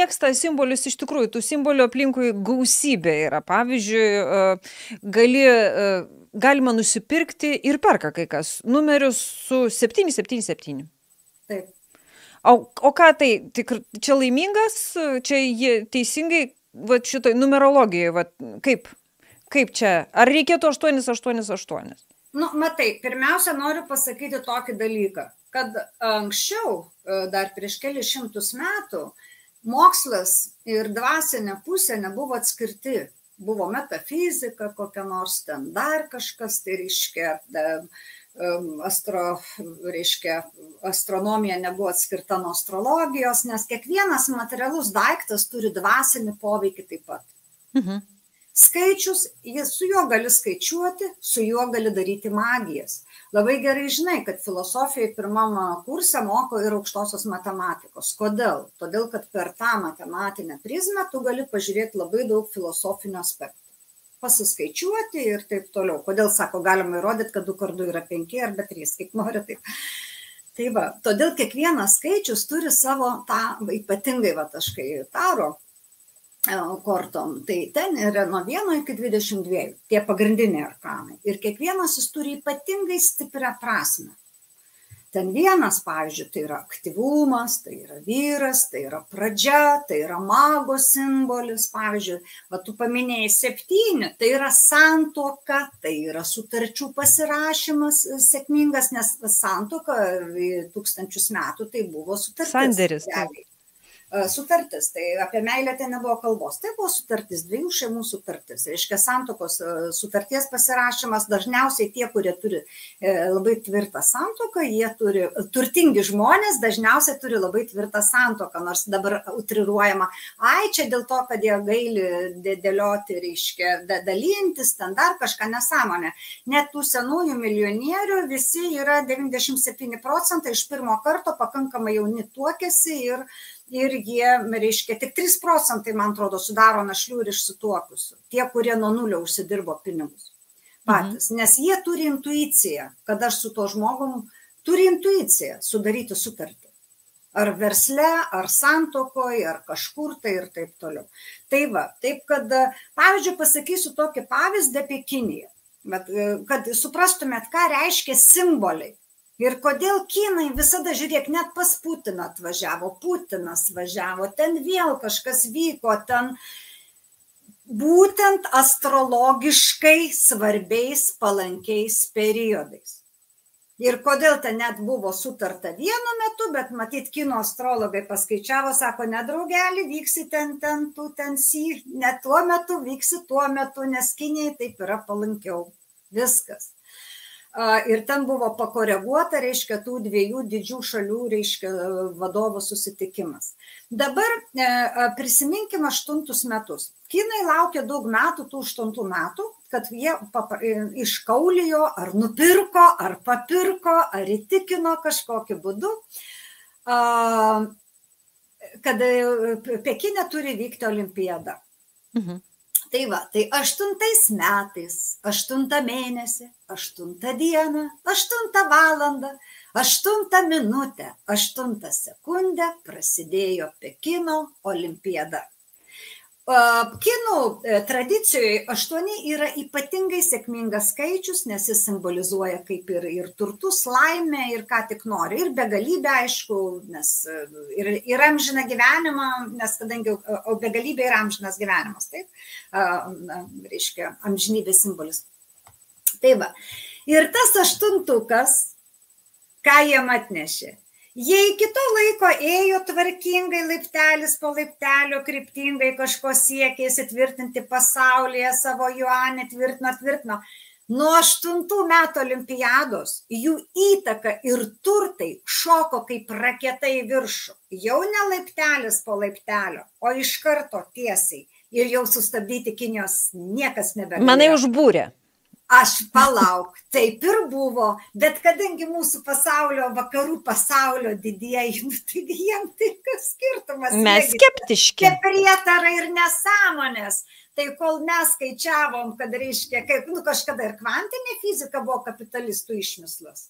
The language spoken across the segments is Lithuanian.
mėgsta simbolius iš tikrųjų, tų simbolių aplinkui gausybė yra. Pavyzdžiui, galima nusipirkti ir perka kai kas numerius su 777. Taip. O ką tai, čia laimingas, čia jie teisingai, va šitoj numerologijoje, va, kaip čia, ar reikėtų 888? Nu, matai, pirmiausia, noriu pasakyti tokį dalyką, kad anksčiau, dar prieš kelius šimtus metų, mokslas ir dvasinė pusė nebuvo atskirti. Buvo metafizika, kokia nors ten dar kažkas, tai reiškia, astronomija nebuvo atskirta nuo astrologijos, nes kiekvienas materialus daiktas turi dvasinį poveikį taip pat. Mhm. Skaičius, su juo gali skaičiuoti, su juo gali daryti magijas. Labai gerai žinai, kad filosofijai pirmame kurse moko ir aukštosios matematikos. Kodėl? Todėl, kad per tą matematinę prizmę tu gali pažiūrėti labai daug filosofinių aspektų. Pasiskaičiuoti ir taip toliau. Kodėl, sako, galima įrodyti, kad 2 × 2 yra 5 arba 3, kaip nori taip. Tai va, todėl kiekvienas skaičius turi savo tą ypatingai, taškai taro kortom, tai ten yra nuo 1 iki 22, tie pagrindiniai arkanai. Ir kiekvienas jis turi ypatingai stiprią prasmę. Ten vienas, pavyzdžiui, tai yra aktyvumas, tai yra vyras, tai yra pradžia, tai yra mago simbolis, pavyzdžiui, tu paminėjai 7, tai yra santuoka, tai yra sutarčių pasirašymas sėkmingas, nes santuoka 1000 metų tai buvo sutartis. Sanderis. Sutartis, tai apie meilę ten nebuvo kalbos, tai buvo sutartis, 2 šeimų sutartis, reiškia santuokos sutarties pasirašymas, dažniausiai tie, kurie turi labai tvirtą santuoką, jie turi, turtingi žmonės dažniausiai turi labai tvirtą santuoką, nors dabar utriruojama, čia dėl to, kad jie gaili dėlioti, reiškia, dalintis, ten dar kažką nesąmonę. Net tų senųjų milijonierių visi yra 97% iš pirmo karto pakankamai jauni tuokėsi ir jie, reiškia, tik 3%, man atrodo, sudaro našlių ir išsituokusių. Tie, kurie nuo 0 užsidirbo pinigus patys. Nes jie turi intuiciją, kad aš su to žmogum turi intuiciją sudaryti sutartį. Ar versle, ar santuokoje, ar kažkur tai ir taip toliau. Tai va, taip kad, pavyzdžiui, pasakysiu tokį pavyzdį apie Kiniją. Bet, kad suprastumėt, ką reiškia simboliai. Ir kodėl kinai visada, žiūrėk, net pas Putiną atvažiavo, Putinas važiavo, ten vėl kažkas vyko, ten būtent astrologiškai svarbiais, palankiais periodais. Ir kodėl ten net buvo sutarta vienu metu, bet matyt, kino astrologai paskaičiavo, sako, ne draugelį, vyksi ten, ne tuo metu, vyksi tuo metu, nes Kinijai taip yra palankiau. Viskas. Ir ten buvo pakoreguota, reiškia, tų 2 didžių šalių, reiškia, vadovų susitikimas. Dabar prisiminkim 8 metus. Kinai laukia daug metų, tų 8 metų, kad jie iškaulijo, ar nupirko, ar papirko, ar įtikino kažkokiu būdu, kad Pekine turi vykti olimpiada. Mhm. Tai va, tai 8 metais, 8 mėnesį, 8 dieną, 8 valandą, 8 minutę, 8 sekundę prasidėjo Pekino olimpiada. Kinų tradicijoje 8 yra ypatingai sėkmingas skaičius, nes jis simbolizuoja kaip ir turtus, laimę ir ką tik nori. Ir begalybę, aišku, nes ir amžiną gyvenimą, nes kadangi begalybė yra amžinas gyvenimas, taip, reiškia, amžinybės simbolis. Tai va, ir tas 8-ukas, ką jiem atnešė? Jie iki to laiko ėjo tvarkingai, laiptelis po laiptelio, kryptingai kažko siekė įsitvirtinti pasaulyje, savo juanį tvirtino. Nuo 8 metų olimpiados jų įtaka ir turtai šoko kaip raketa į viršų. Jau ne laiptelis po laiptelio, o iš karto tiesiai. Ir jau sustabdyti Kinijos niekas nebegalėjo. Manai užbūrė. Aš palauk, taip ir buvo, bet kadangi mūsų pasaulio, vakarų pasaulio didieji, tai jiems tai kas skirtumas. Mes skeptiški. Tie prietarai ir nesąmonės. Tai kol mes skaičiavom, kad reiškia, kažkada ir kvantinė fizika buvo kapitalistų išmislas.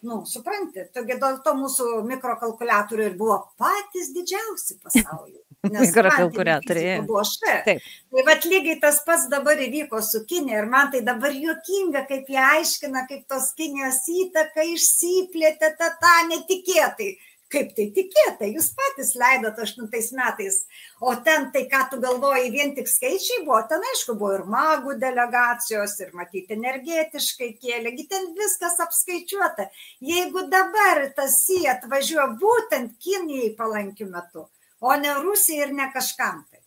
Nu, supranti, tokie dėl to mūsų mikrokalkuliatoriai ir buvo patys didžiausi pasaulyje. Nes Mikrokalkuliatoriai. buvo š. Taip. Tai vat lygiai tas pats dabar įvyko su Kinija ir man tai dabar juokinga, kaip jie aiškina, kaip tos Kinijos įtaka išsiplėtė tą netikėtai. Kaip tai tikėta, jūs patys leidot 8 metais, o ten tai, ką tu galvoji, vien tik skaičiai buvo, ten aišku buvo ir magų delegacijos, ir matyti energetiškai kėlėgi, ten viskas apskaičiuota. Jeigu dabar tas atvažiuoja būtent Kinijai palankiu metu, o ne Rusijai ir ne kažkam tai.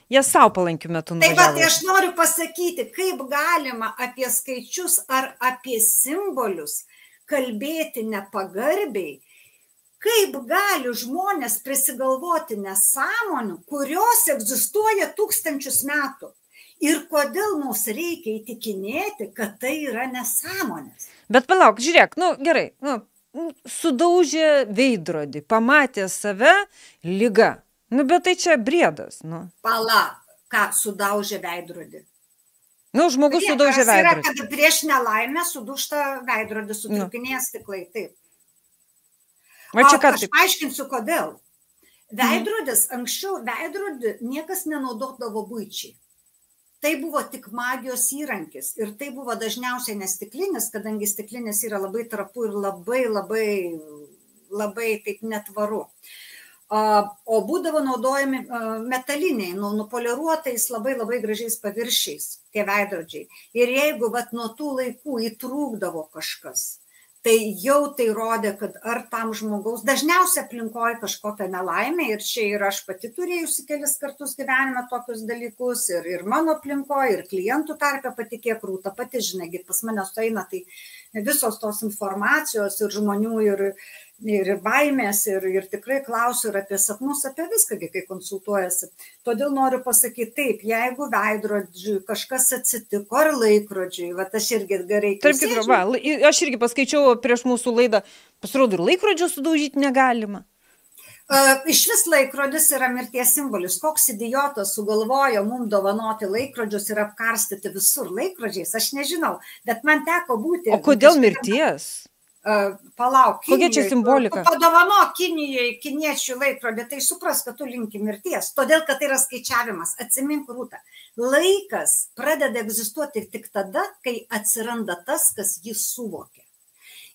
Jie savo palankiu metu nuvažiavo. Tai va, aš noriu pasakyti, kaip galima apie skaičius ar apie simbolius kalbėti nepagarbiai, kaip gali žmonės prisigalvoti nesąmonių, kurios egzistuoja tūkstančius metų. Ir kodėl mums reikia įtikinėti, kad tai yra nesąmonės. Bet palauk, žiūrėk, gerai, sudaužė veidrodį, pamatė save, liga. Bet tai čia briedas. Palauk, ką sudaužė veidrodį? Žmogus sudaužė veidrodį. Yra, kad prieš nelaimę sudūžta veidrodį, sutrūkinėja stiklai, taip. Aš paaiškinsiu, kodėl. Veidrodis, anksčiau veidrodį niekas nenaudodavo buičiai. Tai buvo tik magijos įrankis ir tai buvo dažniausiai nestiklinis, kadangi stiklinis yra labai trapu ir labai taip netvaru. O būdavo naudojami metaliniai, nupoliruotais labai gražiais paviršiais tie veidrodžiai. Ir jeigu nuo tų laikų įtrūkdavo kažkas, tai jau tai rodė, kad ar tam žmogaus, dažniausiai aplinkoje kažkokia nelaimė, ir čia ir aš pati turėjusi kelis kartus gyvenime tokius dalykus, ir mano aplinkoje, ir klientų tarpe patikėk Rūta, pati žinai, pas mane sueina tai visos tos informacijos ir žmonių, ir baimės, ir tikrai klausiu ir apie sapnus, apie viską, kai konsultuojasi. Todėl noriu pasakyti taip, jeigu veidrodžiui kažkas atsitiko, ar laikrodžiui, aš irgi gerai klausėčiau. Aš irgi paskaičiau prieš mūsų laidą, pasirodo, ir laikrodžių sudaužyti negalima. Iš vis laikrodis yra mirties simbolis. Koks idiotas sugalvojo mums dovanoti laikrodžius ir apkarstyti visur laikrodžiais, aš nežinau, bet man teko būti. O kodėl mirties? Palauk, kokia čia simbolika? Padovanok Kinijai kiniečių laikrodį, tai supras, kad tu linki mirties. Todėl, kad tai yra skaičiavimas. Atsimink, Rūta, laikas pradeda egzistuoti tik tada, kai atsiranda tas, kas jį suvokia.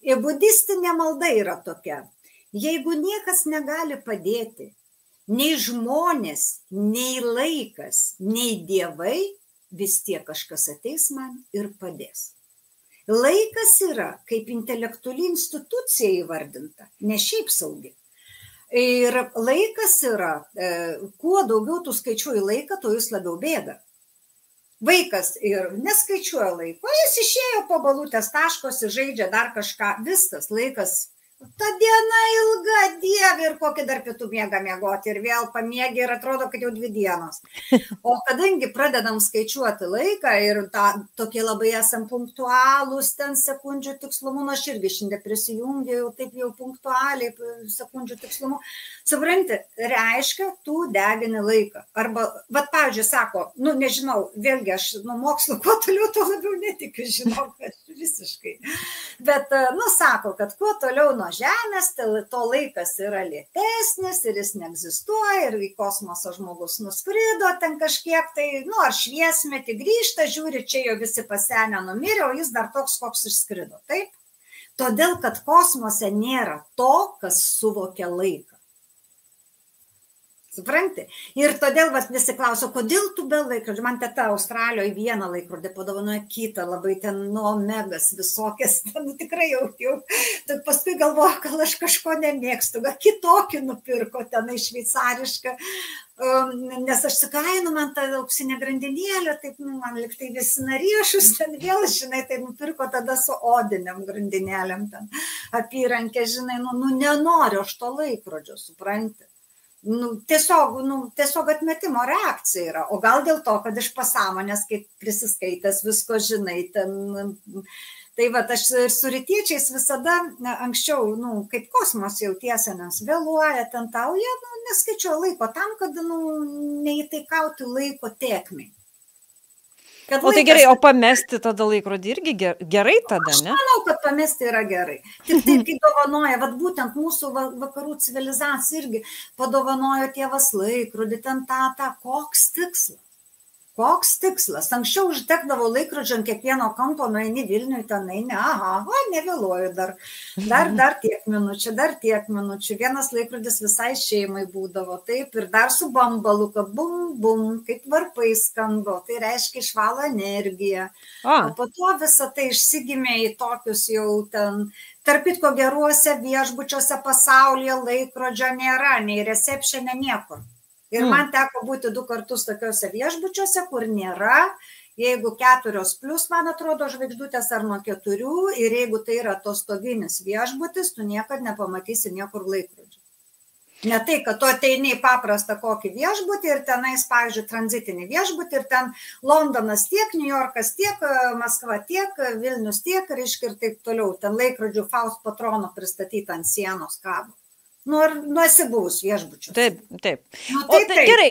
Ir budistinė malda yra tokia. Jeigu niekas negali padėti, nei žmonės, nei laikas, nei dievai, vis tiek kažkas ateis man ir padės. Laikas yra kaip intelektuali institucija įvardinta, ne šiaip saugi. Ir laikas yra, kuo daugiau tu skaičiuoji laiką, to jis labiau bėga. Vaikas ir neskaičiuoja laiko, jis išėjo po balutės taškosi, žaidžia dar kažką, viskas, laikas. Ta diena ilga, dieve, ir kokį dar pietų miegą miegoti, ir vėl pamiegi ir atrodo, kad jau 2 dienos. O kadangi pradedam skaičiuoti laiką ir tokie labai esam punktualūs, ten sekundžių tikslumu, aš irgi šiandien prisijungiau, taip jau punktualiai sekundžių tikslumu, supranti, reiškia, tu degini laiką. Arba, pavyzdžiui, sako, nežinau, vėlgi aš mokslu, kuo toliau, tuo labiau netikiu, žinau, kad visiškai. Bet, sako, kad kuo toliau nuo Žemės, to laikas yra lėtesnis ir jis neegzistuoja, ir į kosmosą žmogus nuskrido ten kažkiek, tai, ar šviesmetį grįžta, žiūri, čia jau visi pasenę numirė, o jis dar toks, koks išskrido, taip? Todėl, kad kosmose nėra to, kas suvokia laiką. Supranti? Ir todėl visi klauso, kodėl tu be laikrodžių? Man teta Australijoje vieną laikrodį padovanojo kitą, labai ten omegas visokias, tikrai jau. Tai paskui galvoju, gal aš kažko nemėgstu, gal kitokį nupirko tenai šveicarišką, nes aš sakau, man ta auksinė grandinėlė, taip, man liktai visi nariešus, ten vėl, žinai, tai nupirko tada su odiniam grandinėlėm, ten apyrankė, žinai, nenoriu aš to laikrodžio, supranti. Tiesiog atmetimo reakcija yra, o gal dėl to, kad iš pasąmonės, kaip prisiskaitęs visko žinai, tai aš su rytiečiais visada anksčiau, kaip kosmos jautiesi, nes vėluoja ten tau, jie neskaičiuoja laiko tam, kad neįtaikauti laiko tėkmei. Kad O tai laikas- gerai, o pamesti tada laikrodį irgi gerai tada, Aš ne? manau, kad pamesti yra gerai. Tik tai, kai dovanoja, vat būtent mūsų vakarų civilizacija irgi padovanojo tėvas laikrodį, ten tą, koks tikslas? Koks tikslas? Anksčiau užtekdavo laikrodžio ant kiekvieno kampo, nueini Vilniui, ten eini, nevėluoju dar tiek minučių. Vienas laikrodis visai šeimai būdavo, taip, ir dar su bambalu, kad bum, bum, kaip varpai skamba, tai reiškia išvalo energiją. O po to visą tai išsigimė į tokius jau ten, tarp kitko geruose viešbučiuose pasaulyje laikrodžio nėra, nei recepšene niekur. Ir man teko būti 2 kartus tokiuose viešbučiuose, kur nėra, jeigu 4+, man atrodo, žvaigždutės ar nuo 4, ir jeigu tai yra atostoginis viešbutis, tu niekad nepamatysi niekur laikrodžių. Ne tai, kad tu ateini į paprastą kokį viešbutį ir tenais, pavyzdžiui, tranzitinį viešbutį ir ten Londonas tiek, New Yorkas tiek, Maskva tiek, Vilnius tiek, reiškia ir taip toliau. Ten laikrodžių Faust patrono pristatyta ant sienos kabo. Esi buvus viešbučius. Taip. Tai gerai,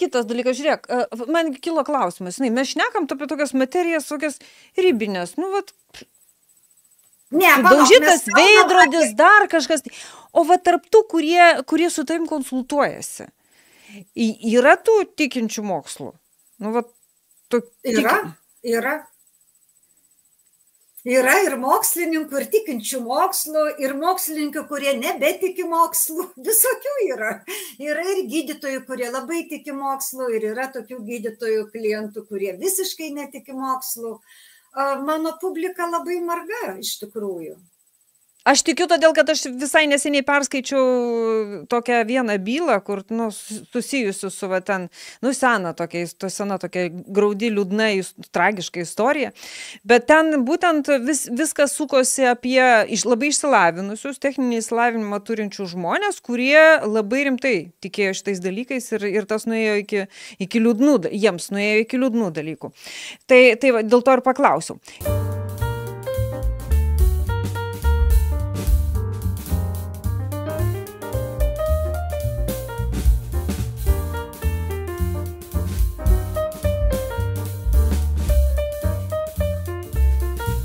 kitas dalykas, žiūrėk, man kilo klausimas, mes šnekam apie tokias materijas, tokias ribinės, daužytas veidrodis, dar kažkas. O va tarp tų, kurie su tavim konsultuojasi, yra tų tikinčių mokslų? Yra ir mokslininkų, ir tikinčių mokslų, ir mokslininkų, kurie nebetiki mokslų, visokių yra. Yra ir gydytojų, kurie labai tiki mokslų, ir yra tokių gydytojų klientų, kurie visiškai netiki mokslų. Mano publika labai marga, iš tikrųjų. Aš tikiu todėl, kad aš visai neseniai perskaičiau tokią vieną bylą, kur susijusiu su sena tokia graudi, liūdna, tragiška istorija. Bet ten būtent viskas sukosi apie labai išsilavinusius, techninį išsilavinimą turinčių žmonės, kurie labai rimtai tikėjo šitais dalykais ir tas nuėjo iki liūdnų, jiems nuėjo iki liūdnų dalykų. Tai dėl to ir paklausiau.